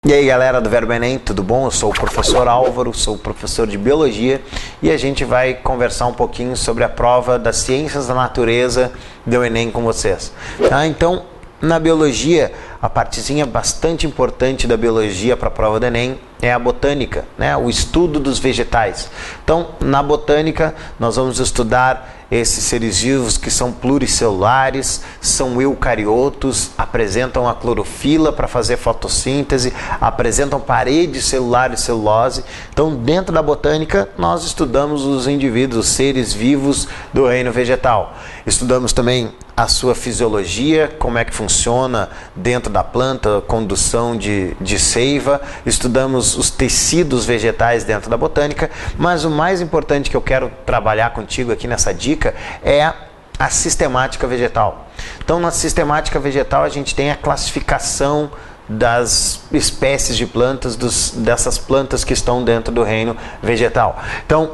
E aí galera do Verbo Enem, tudo bom? Eu sou o professor Álvaro, sou professor de Biologia e a gente vai conversar um pouquinho sobre a prova das Ciências da Natureza do Enem com vocês. Tá? Então, na Biologia, a partezinha bastante importante da Biologia para a prova do Enem é a botânica, né? O estudo dos vegetais. Então, na botânica, nós vamos estudar esses seres vivos que são pluricelulares, são eucariotos, apresentam a clorofila para fazer fotossíntese, apresentam parede celular e celulose. Então, dentro da botânica, nós estudamos os indivíduos, os seres vivos do reino vegetal. Estudamos também a sua fisiologia, como é que funciona dentro da planta, condução de seiva, estudamos os tecidos vegetais dentro da botânica, mas o mais importante que eu quero trabalhar contigo aqui nessa dica é a sistemática vegetal. Então, na sistemática vegetal a gente tem a classificação das espécies de plantas, dessas plantas que estão dentro do reino vegetal. Então,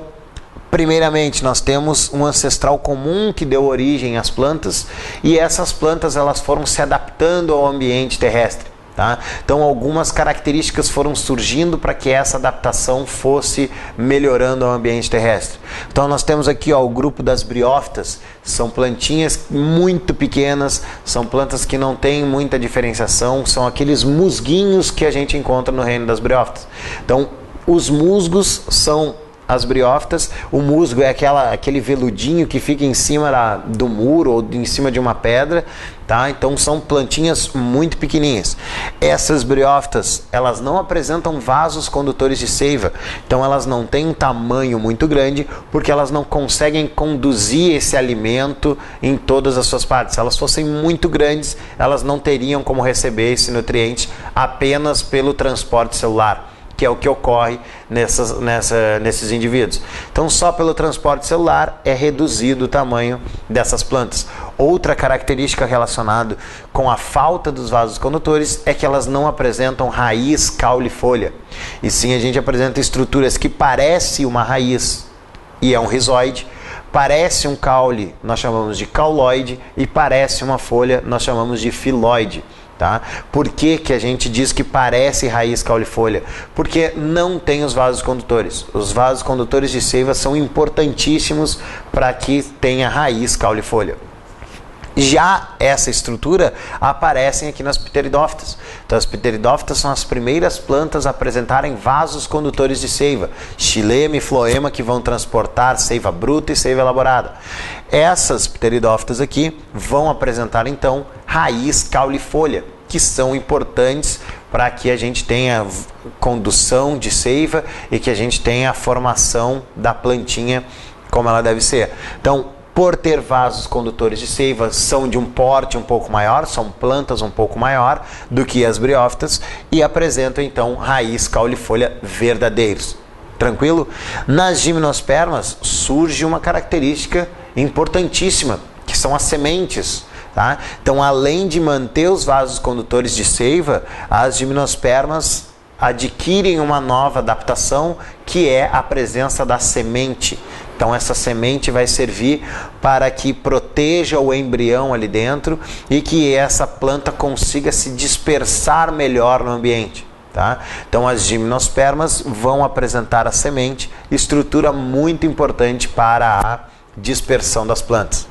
primeiramente, nós temos um ancestral comum que deu origem às plantas e essas plantas elas foram se adaptando ao ambiente terrestre. Tá? Então, algumas características foram surgindo para que essa adaptação fosse melhorando o ambiente terrestre. Então, nós temos aqui o grupo das briófitas, são plantinhas muito pequenas, são plantas que não têm muita diferenciação, são aqueles musguinhos que a gente encontra no reino das briófitas. Então, os musgos são as briófitas. O musgo é aquele veludinho que fica em cima do muro ou em cima de uma pedra, tá? Então são plantinhas muito pequenininhas. Essas briófitas, elas não apresentam vasos condutores de seiva, então elas não têm um tamanho muito grande porque elas não conseguem conduzir esse alimento em todas as suas partes. Se elas fossem muito grandes, elas não teriam como receber esse nutriente apenas pelo transporte celular, que é o que ocorre nesses indivíduos. Então, só pelo transporte celular é reduzido o tamanho dessas plantas. Outra característica relacionada com a falta dos vasos condutores é que elas não apresentam raiz, caule e folha. E sim, a gente apresenta estruturas que parecem uma raiz e é um rizoide, parece um caule, nós chamamos de cauloide, e parece uma folha, nós chamamos de filoide. Tá? Por que que a gente diz que parece raiz, caule e folha? Porque não tem os vasos condutores. Os vasos condutores de seiva são importantíssimos para que tenha raiz, caule e folha. Já essa estrutura aparecem aqui nas pteridófitas. Então, as pteridófitas são as primeiras plantas a apresentarem vasos condutores de seiva, xilema e floema, que vão transportar seiva bruta e seiva elaborada. Essas pteridófitas aqui vão apresentar então raiz, caule e folha, que são importantes para que a gente tenha condução de seiva e que a gente tenha a formação da plantinha como ela deve ser. Então, por ter vasos condutores de seiva, são de um porte um pouco maior, são plantas um pouco maior do que as briófitas e apresentam então raiz, caule e folha verdadeiros. Tranquilo? Nas gimnospermas surge uma característica importantíssima, que são as sementes. Tá? Então, além de manter os vasos condutores de seiva, as gimnospermas adquirem uma nova adaptação, que é a presença da semente. Então, essa semente vai servir para que proteja o embrião ali dentro e que essa planta consiga se dispersar melhor no ambiente. Tá? Então, as gimnospermas vão apresentar a semente, estrutura muito importante para a dispersão das plantas.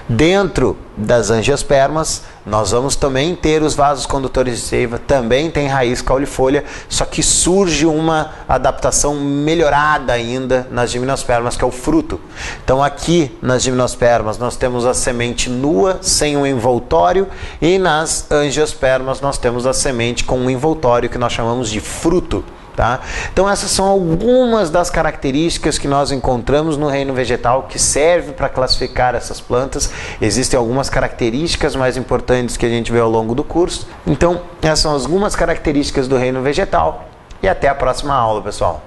Dentro das angiospermas, nós vamos também ter os vasos condutores de seiva, também tem raiz, caule e folha, só que surge uma adaptação melhorada ainda nas gimnospermas, que é o fruto. Então, aqui nas gimnospermas nós temos a semente nua, sem um envoltório, e nas angiospermas nós temos a semente com um envoltório, que nós chamamos de fruto. Tá? Então, essas são algumas das características que nós encontramos no reino vegetal que serve para classificar essas plantas. Existem algumas características mais importantes que a gente vê ao longo do curso. Então, essas são algumas características do reino vegetal e até a próxima aula, pessoal.